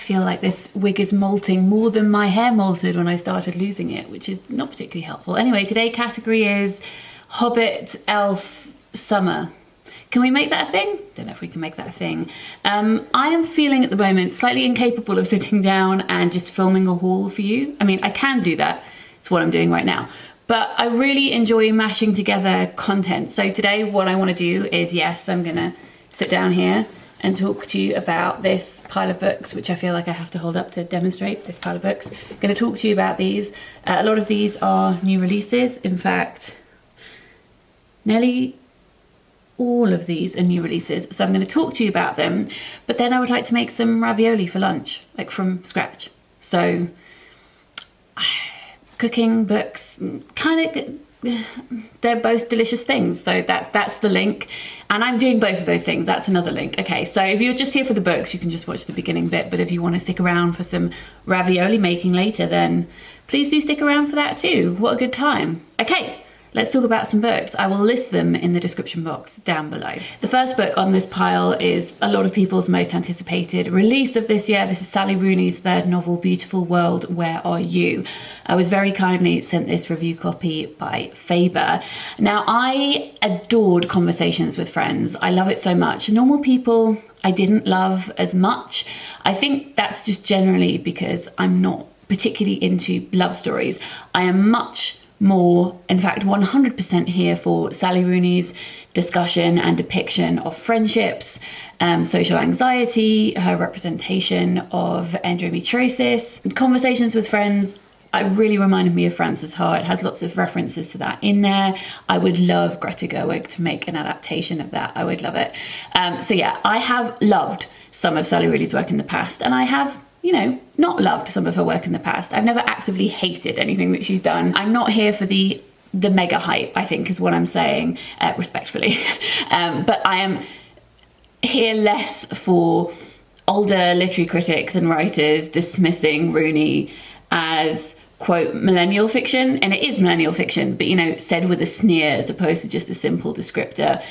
feel like this wig is molting more than my hair molted when I started losing it, which is not particularly helpful. Anyway, today category is Hobbit, Elf, Summer. Can we make that a thing? Don't know if we can make that a thing. I am feeling at the moment slightly incapable of sitting down and just filming a haul for you. I mean, I can do that. It's what I'm doing right now. But I really enjoy mashing together content. So today what I want to do is, yes, I'm going to sit down here and talk to you about this pile of books, which I feel like I have to hold up to demonstrate this pile of books. I'm going to talk to you about these. A lot of these are new releases. In fact, nearly all of these are new releases, so I'm going to talk to you about them, but then I would like to make some ravioli for lunch, like from scratch. So cooking, books, kind of, they're both delicious things, so that's the link, and I'm doing both of those things. That's another link. Okay, so if you're just here for the books, you can just watch the beginning bit, but if you want to stick around for some ravioli making later, then please do stick around for that too. What a good time. Okay, let's talk about some books. I will list them in the description box down below. The first book on this pile is a lot of people's most anticipated release of this year. This is Sally Rooney's third novel, Beautiful World, Where Are You? I was very kindly sent this review copy by Faber. Now, I adored Conversations with Friends. I love it so much. Normal People, I didn't love as much. I think that's just generally because I'm not particularly into love stories. I am much more, in fact 100% here for Sally Rooney's discussion and depiction of friendships, social anxiety, her representation of endometriosis. Conversations with Friends, it really reminded me of Frances Ha. It has lots of references to that in there. I would love Greta Gerwig to make an adaptation of that. I would love it. So yeah, I have loved some of Sally Rooney's work in the past, and I have, you know, not loved some of her work in the past. I've never actively hated anything that she's done. I'm not here for the mega hype, I think is what I'm saying, respectfully. But I am here less for older literary critics and writers dismissing Rooney as, quote, millennial fiction. And it is millennial fiction, but, you know, said with a sneer as opposed to just a simple descriptor.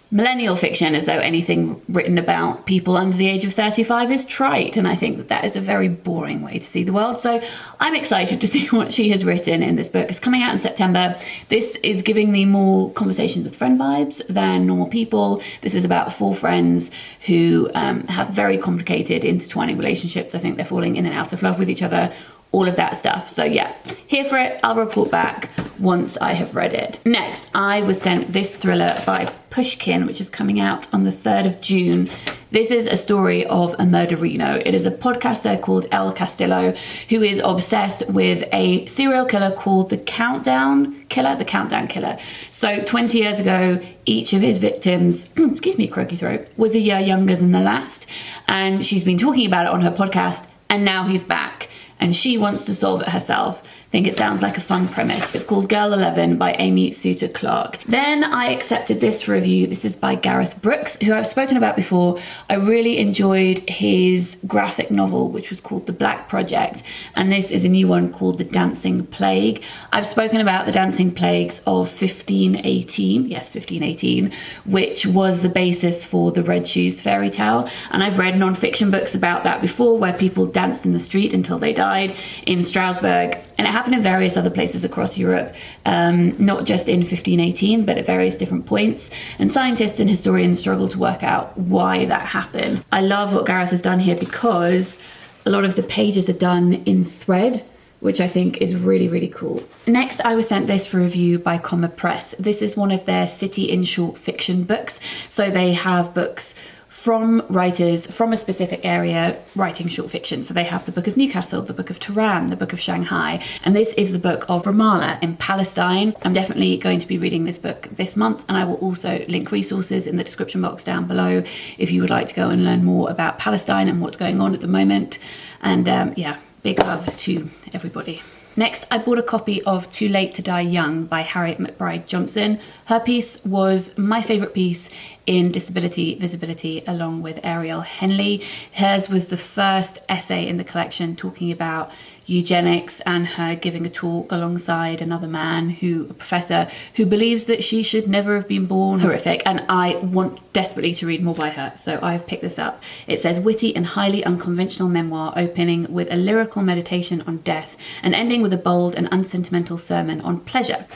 Millennial fiction, as though anything written about people under the age of 35 is trite, and I think that is a very boring way to see the world. So I'm excited to see what she has written in this book. It's coming out in September. This is giving me more Conversations with Friend vibes than Normal People. This is about 4 friends who have very complicated, intertwining relationships. I think they're falling in and out of love with each other, all of that stuff. So yeah, here for it. I'll report back once I have read it. Next, I was sent this thriller by Pushkin, which is coming out on the 3rd of June. This is a story of a murderino. It is a podcaster called El Castillo who is obsessed with a serial killer called the Countdown Killer. So 20 years ago, each of his victims, excuse me, croaky throat, was a year younger than the last. And she's been talking about it on her podcast, and now he's back. And she wants to solve it herself. I think it sounds like a fun premise. It's called Girl 11 by Amy Suter Clarke. Then I accepted this for review. This is by Gareth Brookes, who I've spoken about before. I really enjoyed his graphic novel, which was called The Black Project. And this is a new one called The Dancing Plague. I've spoken about the Dancing Plagues of 1518, yes, 1518, which was the basis for the Red Shoes fairy tale. And I've read non-fiction books about that before, where people danced in the street until they died in Strasbourg. And it happened in various other places across Europe, not just in 1518, but at various different points. And scientists and historians struggle to work out why that happened. I love what Gareth has done here because a lot of the pages are done in thread, which I think is really, really cool. Next, I was sent this for review by Comma Press. This is one of their City in Short fiction books. So they have books from writers from a specific area writing short fiction. So they have the Book of Newcastle, the Book of Tehran, the Book of Shanghai, and this is the book of Ramallah in Palestine. I'm definitely going to be reading this book this month, and I will also link resources in the description box down below if you would like to go and learn more about Palestine and what's going on at the moment. And yeah, big love to everybody. Next, I bought a copy of Too Late to Die Young by Harriet McBryde Johnson. Her piece was my favourite piece in Disability Visibility along with Ariel Henley. Hers was the first essay in the collection talking about eugenics and her giving a talk alongside another man a professor who believes that she should never have been born. Horrific. And I want desperately to read more by her, so I've picked this up. It says, witty and highly unconventional memoir opening with a lyrical meditation on death and ending with a bold and unsentimental sermon on pleasure.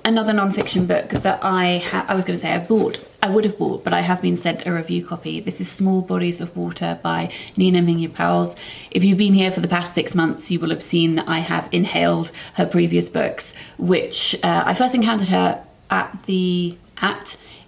Another non-fiction book that I would have bought, but I have been sent a review copy. This is Small Bodies of Water by Nina Minya Powles. If you've been here for the past 6 months, you will have seen that I have inhaled her previous books, which I first encountered her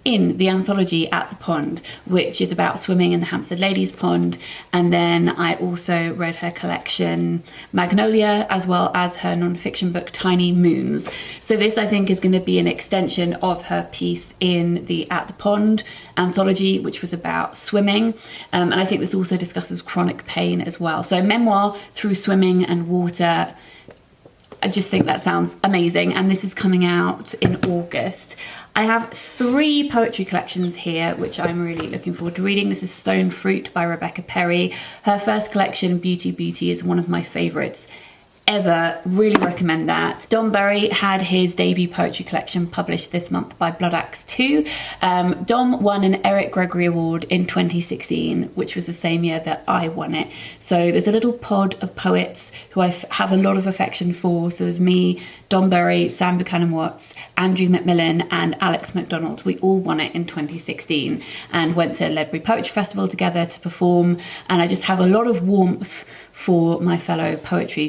in the anthology At the Pond, which is about swimming in the Hampstead Ladies Pond. And then I also read her collection Magnolia, as well as her non-fiction book Tiny Moons. So this, I think, is going to be an extension of her piece in the At the Pond anthology, which was about swimming. And I think this also discusses chronic pain as well. So memoir through swimming and water. I just think that sounds amazing. And this is coming out in August. I have 3 poetry collections here, which I'm really looking forward to reading. This is Stone Fruit by Rebecca Perry. Her first collection, Beauty Beauty, is one of my favourites ever. Really recommend that. Dom Bury had his debut poetry collection published this month by Blood Axe 2. Dom won an Eric Gregory Award in 2016, which was the same year that I won it. So there's a little pod of poets who I have a lot of affection for. So there's me, Dom Bury, Sam Buchanan-Watts, Andrew Macmillan and Alex MacDonald. We all won it in 2016 and went to Ledbury Poetry Festival together to perform. And I just have a lot of warmth for my fellow poetry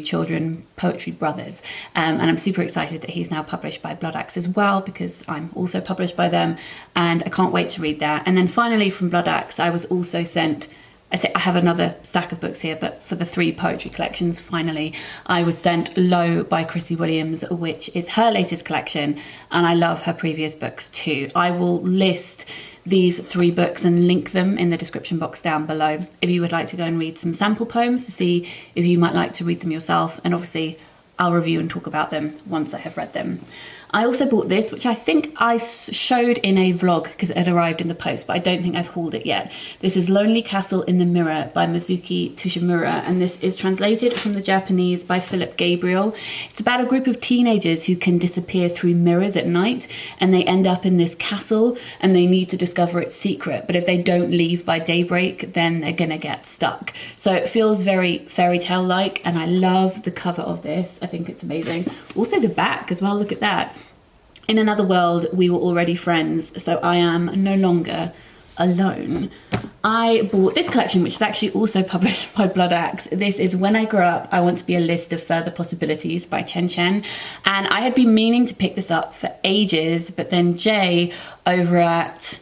brothers. And I'm super excited that he's now published by Blood Axe as well, because I'm also published by them, and I can't wait to read that. And then finally from Blood Axe, I was also sent, I have another stack of books here, but for the 3 poetry collections, finally, I was sent Low by Chrissy Williams, which is her latest collection, and I love her previous books too. I will list these 3 books and link them in the description box down below if you would like to go and read some sample poems to see if you might like to read them yourself, and obviously I'll review and talk about them once I have read them. I also bought this, which I think I showed in a vlog because it had arrived in the post, but I don't think I've hauled it yet. This is Lonely Castle in the Mirror by Mizuki Tsujimura, and this is translated from the Japanese by Philip Gabriel. It's about a group of teenagers who can disappear through mirrors at night, and they end up in this castle and they need to discover its secret. But if they don't leave by daybreak, then they're gonna get stuck. So it feels very fairy tale like, and I love the cover of this. I think it's amazing. Also the back as well, look at that. In another world, we were already friends, so I am no longer alone. I bought this collection, which is actually also published by Blood Axe. This is When I Grow Up, I Want to Be a List of Further Possibilities by Chen. And I had been meaning to pick this up for ages, but then Jay over at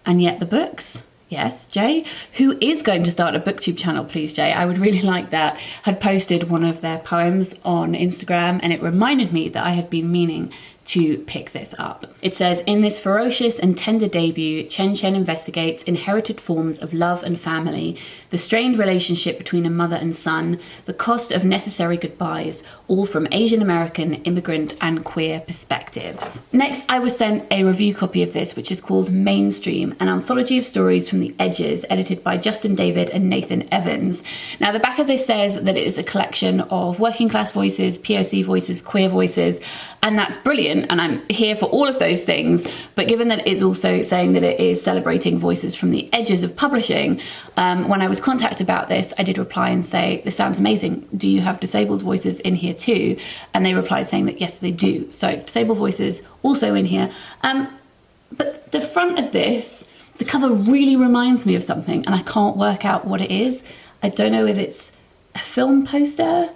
And Yet the Books, yes, Jay, who is going to start a booktube channel, please Jay, I would really like that, had posted one of their poems on Instagram, and it reminded me that I had been meaning to pick this up. It says, in this ferocious and tender debut, Chen investigates inherited forms of love and family, the strained relationship between a mother and son, the cost of necessary goodbyes, all from Asian American, immigrant and queer perspectives. Next, I was sent a review copy of this, which is called Mainstream, an anthology of stories from the edges, edited by Justin David and Nathan Evans. Now, the back of this says that it is a collection of working class voices, POC voices, queer voices, and that's brilliant, and I'm here for all of those things. But given that it's also saying that it is celebrating voices from the edges of publishing, when I was contacted about this, I did reply and say, this sounds amazing. Do you have disabled voices in here too? And they replied saying that yes, they do. So disabled voices also in here. But the front of this, the cover really reminds me of something, and I can't work out what it is. I don't know if it's a film poster.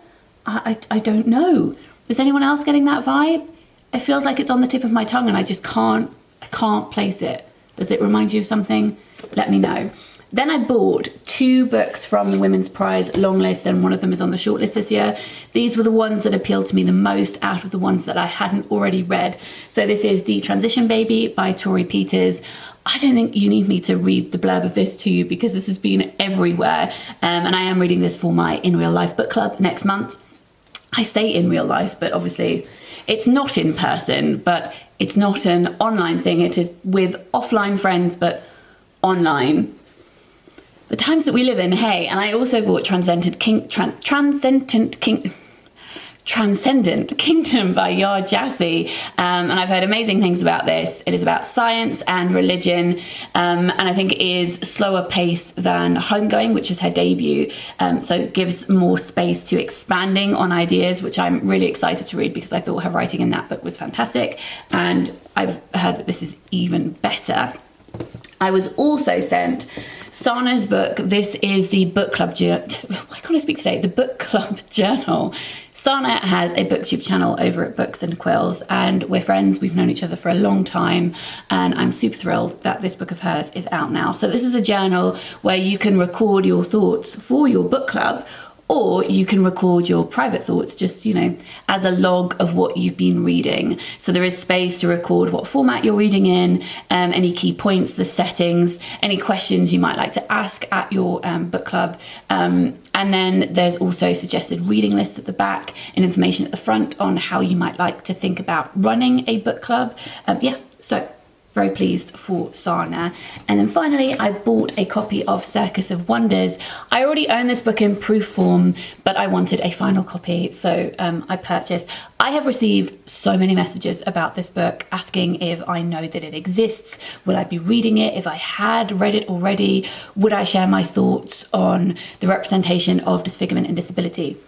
I don't know. Is anyone else getting that vibe? It feels like it's on the tip of my tongue and I can't place it. Does it remind you of something? Let me know. Then I bought 2 books from the Women's Prize long list, and one of them is on the shortlist this year. These were the ones that appealed to me the most out of the ones that I hadn't already read. So this is Detransition Baby by Torrey Peters. I don't think you need me to read the blurb of this to you because this has been everywhere. And I am reading this for my In Real Life book club next month. I say in real life, but obviously it's not in person, but it's not an online thing. It is with offline friends, but online. The times that we live in, hey. And I also bought Transcendent Kingdom by Gyasi, and I've heard amazing things about this. It is about science and religion, and I think it is slower pace than Homegoing, which is her debut, so it gives more space to expanding on ideas, which I'm really excited to read because I thought her writing in that book was fantastic, and I've heard that this is even better. I was also sent Sanne's book. This is the book club why can't I speak today? The book club journal. Sanne has a booktube channel over at Books&Quills, and we're friends. We've known each other for a long time, and I'm super thrilled that this book of hers is out now. So this is a journal where you can record your thoughts for your book club, or you can record your private thoughts just, you know, as a log of what you've been reading. So there is space to record what format you're reading in, any key points, the settings, any questions you might like to ask at your book club. And then there's also suggested reading lists at the back and information at the front on how you might like to think about running a book club. So very pleased for Sanne. And then finally, I bought a copy of Circus of Wonders. I already own this book in proof form, but I wanted a final copy, so I purchased. I have received so many messages about this book asking if I know that it exists, will I be reading it, if I had read it already, would I share my thoughts on the representation of disfigurement and disability.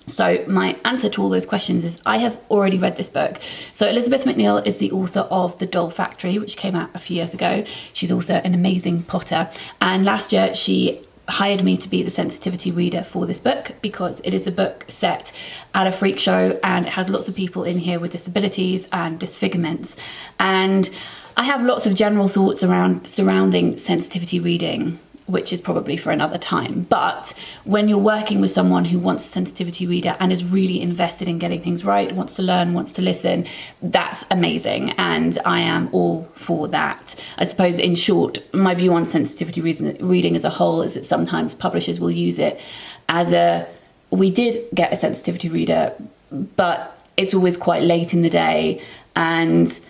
So my answer to all those questions is I have already read this book. So Elizabeth Macneal is the author of The Doll Factory, which came out a few years ago. She's also an amazing potter. And last year she hired me to be the sensitivity reader for this book because it is a book set at a freak show and it has lots of people in here with disabilities and disfigurements. And I have lots of general thoughts surrounding sensitivity reading, which is probably for another time. But when you're working with someone who wants a sensitivity reader and is really invested in getting things right, wants to learn, wants to listen, that's amazing. And I am all for that. I suppose, in short, my view on sensitivity reading as a whole is that sometimes publishers will use it as we did get a sensitivity reader, but it's always quite late in the day and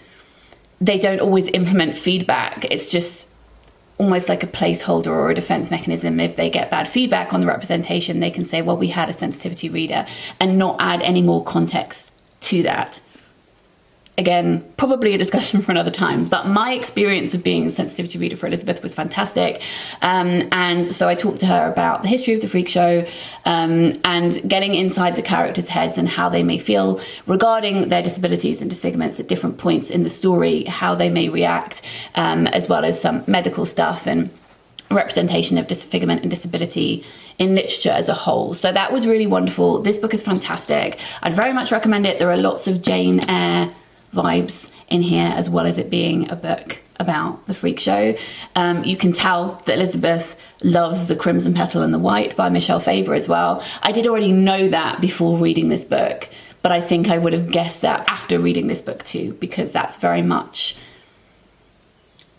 they don't always implement feedback. It's just almost like a placeholder or a defense mechanism. If they get bad feedback on the representation, they can say, well, we had a sensitivity reader, and not add any more context to that. Again, probably a discussion for another time, but my experience of being a sensitivity reader for Elizabeth was fantastic. And so I talked to her about the history of the freak show and getting inside the characters' heads and how they may feel regarding their disabilities and disfigurements at different points in the story, how they may react, as well as some medical stuff and representation of disfigurement and disability in literature as a whole. So that was really wonderful. This book is fantastic. I'd very much recommend it. There are lots of Jane Eyre vibes in here, as well as it being a book about the freak show. You can tell that Elizabeth loves The Crimson Petal and the White by Michelle Faber as well. I did already know that before reading this book, but I think I would have guessed that after reading this book too, because that's very much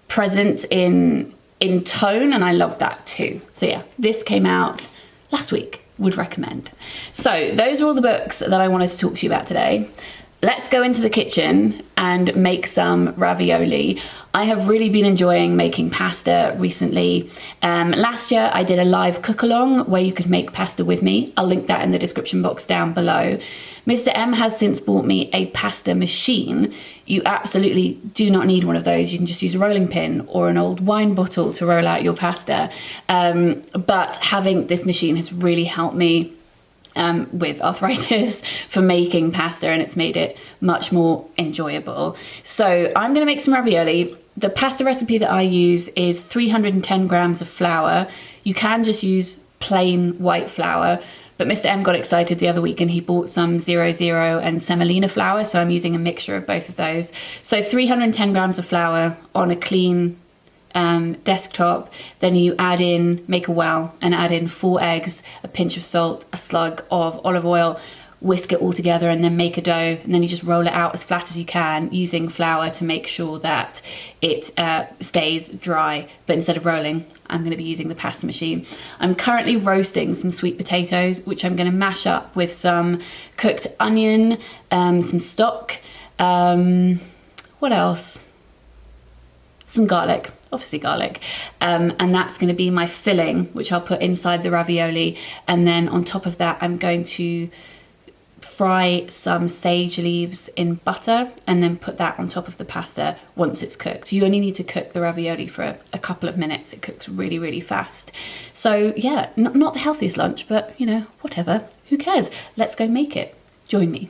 present in tone, and I love that too. So yeah, this came out last week. Would recommend. So those are all the books that I wanted to talk to you about today. Let's go into the kitchen and make some ravioli. I have really been enjoying making pasta recently. Last year I did a live cook along where you could make pasta with me. I'll link that in the description box down below. Mr. M has since bought me a pasta machine. You absolutely do not need one of those. You can just use a rolling pin or an old wine bottle to roll out your pasta. But having this machine has really helped me with arthritis for making pasta, and it's made it much more enjoyable. So I'm going to make some ravioli. The pasta recipe that I use is 310 grams of flour. You can just use plain white flour, but Mr. M got excited the other week and he bought some 00 and semolina flour, so I'm using a mixture of both of those. So 310 grams of flour on a clean desktop, then you make a well and add in 4 eggs, a pinch of salt, a slug of olive oil, whisk it all together and then make a dough, and then you just roll it out as flat as you can using flour to make sure that it stays dry. But instead of rolling, I'm going to be using the pasta machine. I'm currently roasting some sweet potatoes, which I'm going to mash up with some cooked onion, some stock, what else? Some garlic. obviously garlic, and that's going to be my filling, which I'll put inside the ravioli. And then on top of that, I'm going to fry some sage leaves in butter and then put that on top of the pasta once it's cooked. You only need to cook the ravioli for a couple of minutes. It cooks really, really fast. So yeah, not the healthiest lunch, but you know, whatever, who cares? Let's go make it. Join me.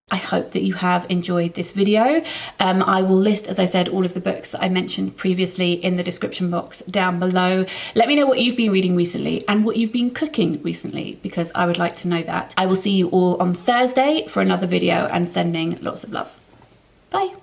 I hope that you have enjoyed this video. I will list, as I said, all of the books that I mentioned previously in the description box down below. Let me know what you've been reading recently and what you've been cooking recently, because I would like to know that. I will see you all on Thursday for another video, and sending lots of love. Bye.